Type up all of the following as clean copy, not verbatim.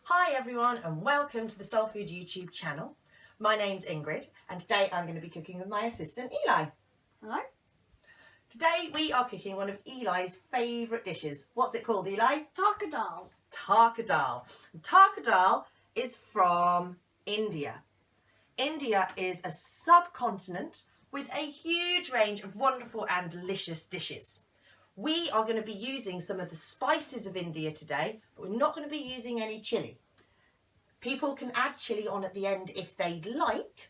Hi everyone and welcome to the SoulFood YouTube channel. My name's Ingrid and today I'm going to be cooking with my assistant Eli. Hello. Today we are cooking one of Eli's favourite dishes. What's it called, Eli? Tarka Dhal. Tarka Dhal. Tarka Dhal is from India. India is a subcontinent with a huge range of wonderful and delicious dishes. We are going to be using some of the spices of India today, but we're not going to be using any chilli. People can add chilli on at the end if they'd like.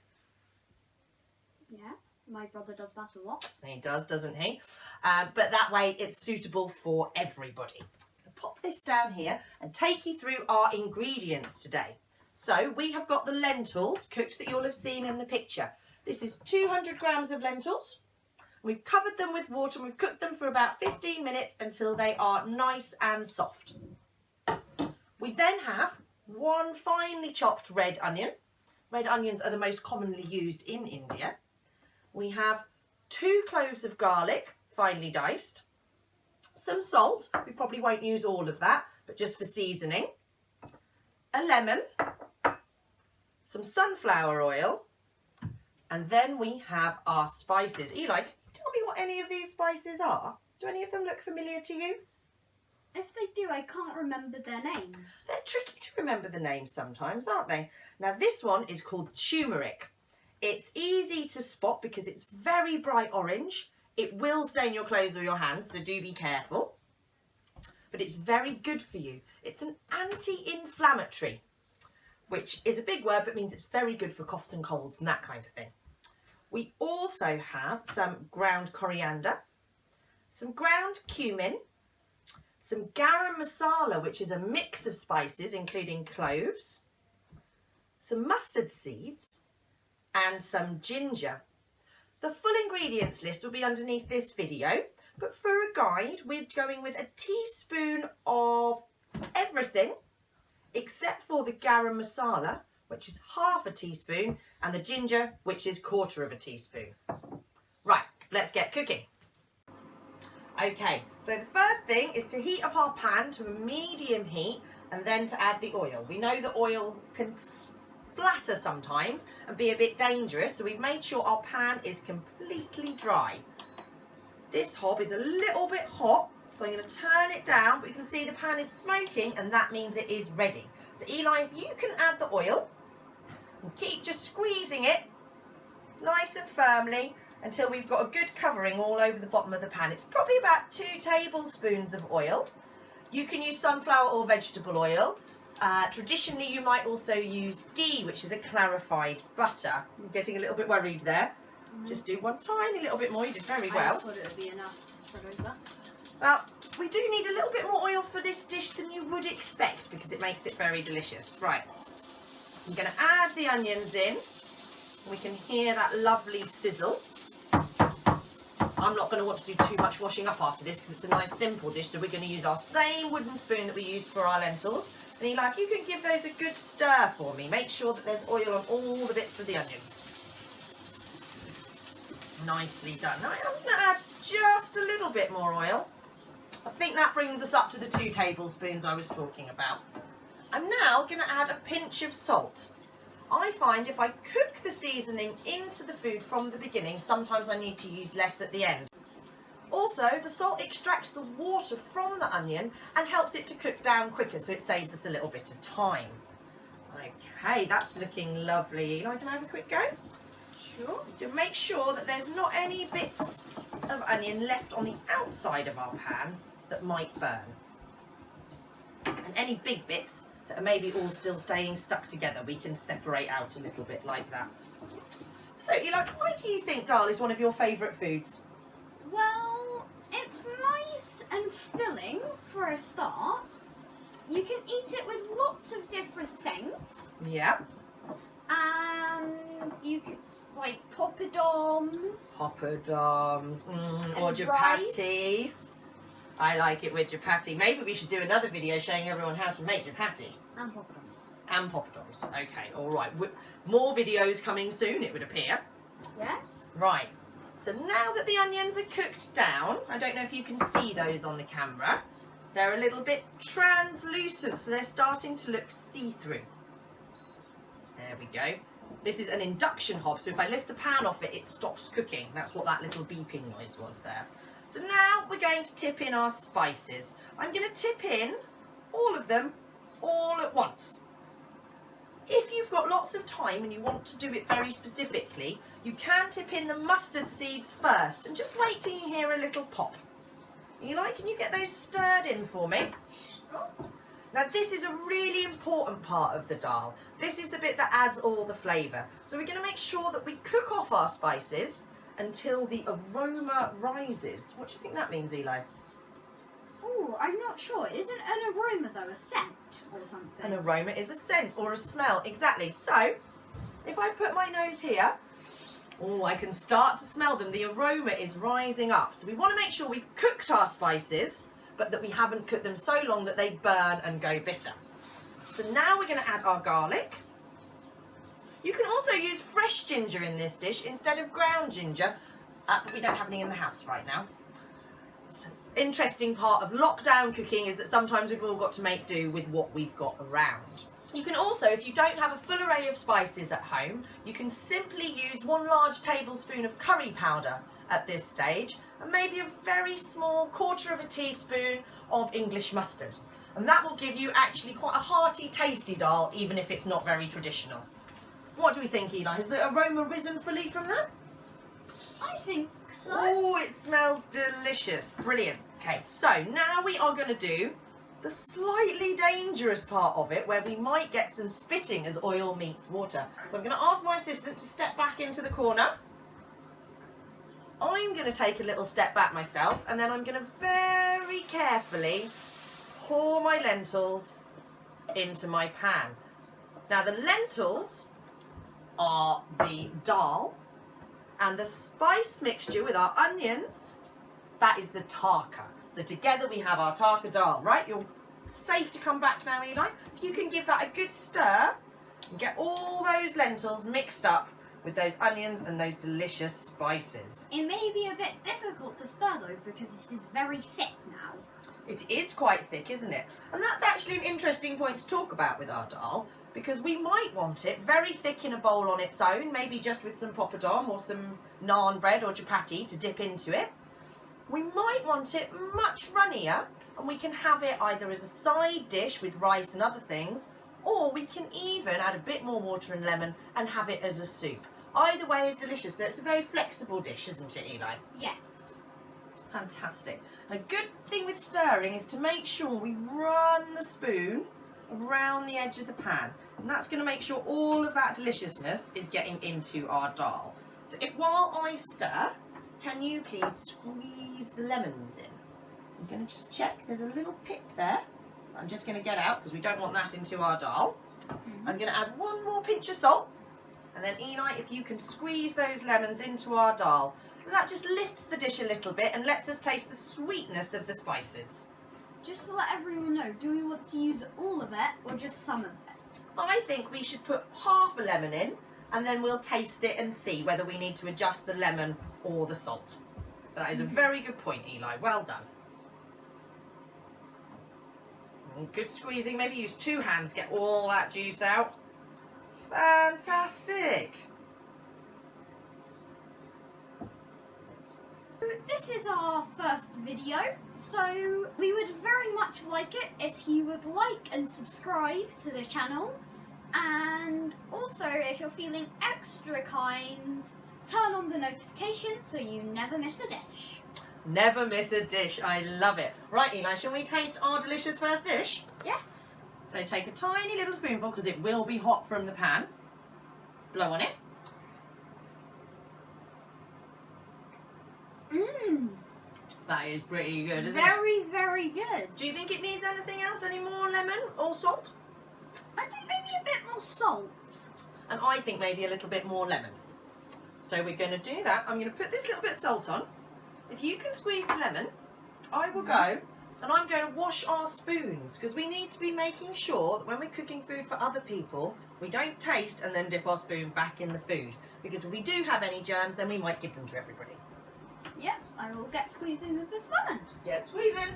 Yeah, my brother does that a lot. He does, doesn't he? But that way it's suitable for everybody. I'll pop this down here and take you through our ingredients today. So we have got the lentils cooked that you'll have seen in the picture. This is 200 grams of lentils. We've covered them with water and we've cooked them for about 15 minutes until they are nice and soft. We then have one finely chopped red onion. Red onions are the most commonly used in India. We have 2 cloves of garlic, finely diced. Some salt, we probably won't use all of that, but just for seasoning. A lemon. Some sunflower oil. And then we have our spices. Eli, tell me what any of these spices are. Do any of them look familiar to you? If they do, I can't remember their names. They're tricky to remember the names sometimes, aren't they? Now this one is called turmeric. It's easy to spot because it's very bright orange. It will stain your clothes or your hands, so do be careful. But it's very good for you. It's an anti-inflammatory, which is a big word but means it's very good for coughs and colds and that kind of thing. We also have some ground coriander, some ground cumin, some garam masala, which is a mix of spices including cloves, some mustard seeds and some ginger. The full ingredients list will be underneath this video, but for a guide we're going with a teaspoon of everything except for the garam masala, which is half a teaspoon, and the ginger, which is 1/4 of a teaspoon. Right, let's get cooking. Okay, so the first thing is to heat up our pan to a medium heat and then to add the oil. We know the oil can splatter sometimes and be a bit dangerous, so we've made sure our pan is completely dry. This hob is a little bit hot, so I'm going to turn it down, but you can see the pan is smoking and that means it is ready. So Eli, if you can add the oil and keep just squeezing it nice and firmly until we've got a good covering all over the bottom of the pan. It's probably about 2 tablespoons of oil. You can use sunflower or vegetable oil. Traditionally, you might also use ghee, which is a clarified butter. I'm getting a little bit worried there. Just do one tiny little bit more. You did very well. I thought it would be enough to spread over. Well, we do need a little bit more oil for this dish than you would expect because it makes it very delicious. Right, I'm going to add the onions in. We can hear that lovely sizzle. I'm not going to want to do too much washing up after this because it's a nice simple dish, so we're going to use our same wooden spoon that we used for our lentils. And Eli, if you can give those a good stir for me, make sure that there's oil on all the bits of the onions. Nicely done. Now I'm going to add just a little bit more oil. I think that brings us up to the 2 tablespoons I was talking about. I'm now going to add a pinch of salt. I find if I cook the seasoning into the food from the beginning, sometimes I need to use less at the end. Also, the salt extracts the water from the onion and helps it to cook down quicker, so it saves us a little bit of time. Okay, that's looking lovely. Eli, can I have a quick go? Sure. To make sure that there's not any bits of onion left on the outside of our pan that might burn. And any big bits that are maybe all still staying stuck together, we can separate out a little bit like that. So Eli, why do you think dal is one of your favourite foods? Well, it's nice and filling for a start. You can eat it with lots of different things. Yeah. And you can, like poppadoms. Poppadoms, or chapati. I like it with chapati. Maybe we should do another video showing everyone how to make chapati. And poppadoms. And poppadoms. Okay, all right. More videos coming soon, it would appear. Yes. Right. So now that the onions are cooked down, I don't know if you can see those on the camera, They're a little bit translucent, so they're starting to look see-through. There we go. This is an induction hob, so if I lift the pan off it, it stops cooking. That's what that little beeping noise was there. So now we're going to tip in our spices. I'm going to tip in all of them all at once. If you've got lots of time and you want to do it very specifically, you can tip in the mustard seeds first and just wait till you hear a little pop. Eli, can you get those stirred in for me? Now this is a really important part of the dal. This is the bit that adds all the flavour. So we're going to make sure that we cook off our spices until the aroma rises. What do you think that means, Eli? Oh, I'm not sure. Isn't an aroma though a scent or something? An aroma is a scent or a smell, exactly. So if I put my nose here, oh, I can start to smell them. The aroma is rising up. So we want to make sure we've cooked our spices, but that we haven't cooked them so long that they burn and go bitter. So now we're going to add our garlic. You can also use fresh ginger in this dish instead of ground ginger, but we don't have any in the house right now. So, interesting part of lockdown cooking is that sometimes we've all got to make do with what we've got around. You can also, if you don't have a full array of spices at home, you can simply use 1 large tablespoon of curry powder at this stage, and maybe a very small 1/4 teaspoon of English mustard. And that will give you actually quite a hearty, tasty dal, even if it's not very traditional. What do we think, Eli? Has the aroma risen fully from that? I think so. Oh, it smells delicious. Brilliant. Okay, so now we are going to do the slightly dangerous part of it, where we might get some spitting as oil meets water. So I'm going to ask my assistant to step back into the corner. I'm going to take a little step back myself, and then I'm going to very carefully pour my lentils into my pan. Now the lentils are the dal, and the spice mixture with our onions, that is the tarka. So together we have our Tarka Dhal. Right, you're safe to come back now, Eli. If you can give that a good stir and get all those lentils mixed up with those onions and those delicious spices. It may be a bit difficult to stir though because it is very thick now. It is quite thick, isn't it? And that's actually an interesting point to talk about with our dal, because we might want it very thick in a bowl on its own, maybe just with some poppadom or some naan bread or chapati to dip into it. We might want it much runnier, and we can have it either as a side dish with rice and other things, or we can even add a bit more water and lemon and have it as a soup. Either way is delicious, so it's a very flexible dish, isn't it, Eli? Yes. Fantastic. A good thing with stirring is to make sure we run the spoon around the edge of the pan, and that's going to make sure all of that deliciousness is getting into our dal. So if while I stir, can you please squeeze the lemons in? I'm going to just check, there's a little pip there. I'm just going to get out because we don't want that into our dal. I'm going to add 1 more pinch of salt, and then Eli, if you can squeeze those lemons into our dal, and that just lifts the dish a little bit and lets us taste the sweetness of the spices. Just to let everyone know, do we want to use all of it or just some of it? I think we should put half a lemon in, and then we'll taste it and see whether we need to adjust the lemon or the salt. That is a very good point, Eli. Well done. Good squeezing. Maybe use 2 hands, get all that juice out. Fantastic. This is our first video, so we would very much like it if you would like and subscribe to the channel, and also if you're feeling extra kind, turn on the notifications so you never miss a dish. Never miss a dish. I love it. Right, Eli, shall we taste our delicious first dish? Yes. So take a tiny little spoonful, because it will be hot from the pan. Blow on it. Mmm. That is pretty good, isn't it? Very, very good. Do you think it needs anything else? Any more lemon or salt? I think maybe a bit more salt. And I think maybe a little bit more lemon. So we're going to do that. I'm going to put this little bit of salt on. If you can squeeze the lemon, I will go and I'm going to wash our spoons, because we need to be making sure that when we're cooking food for other people, we don't taste and then dip our spoon back in the food. Because if we do have any germs, then we might give them to everybody. Yes, I will get squeezing with this lemon. Get squeezing.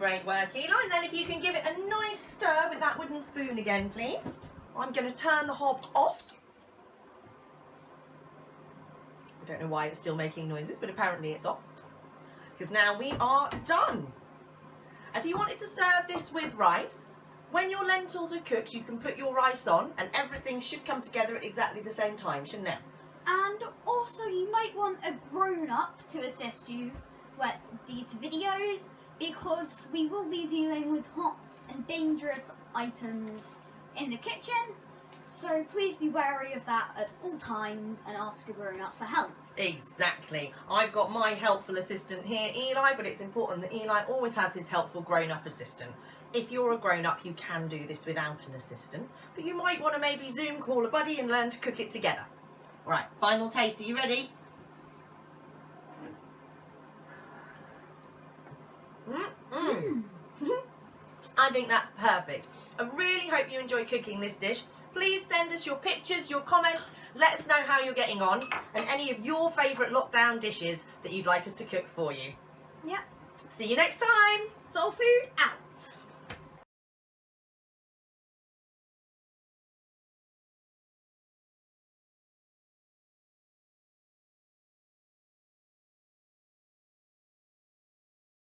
Great work, Eli. And then if you can give it a nice stir with that wooden spoon again, please. I'm going to turn the hob off. I don't know why it's still making noises, but apparently it's off. Because now we are done. If you wanted to serve this with rice, when your lentils are cooked, you can put your rice on and everything should come together at exactly the same time, shouldn't it? And also you might want a grown-up to assist you with these videos, because we will be dealing with hot and dangerous items in the kitchen, so please be wary of that at all times and ask a grown-up for help. Exactly. I've got my helpful assistant here, Eli, but it's important that Eli always has his helpful grown-up assistant. If you're a grown-up, you can do this without an assistant, but you might want to maybe Zoom call a buddy and learn to cook it together. All right, final taste. Are you ready? I think that's perfect. I really hope you enjoy cooking this dish. Please send us your pictures, your comments, let us know how you're getting on, and any of your favourite lockdown dishes that you'd like us to cook for you. Yep. See you next time. Soul Food out.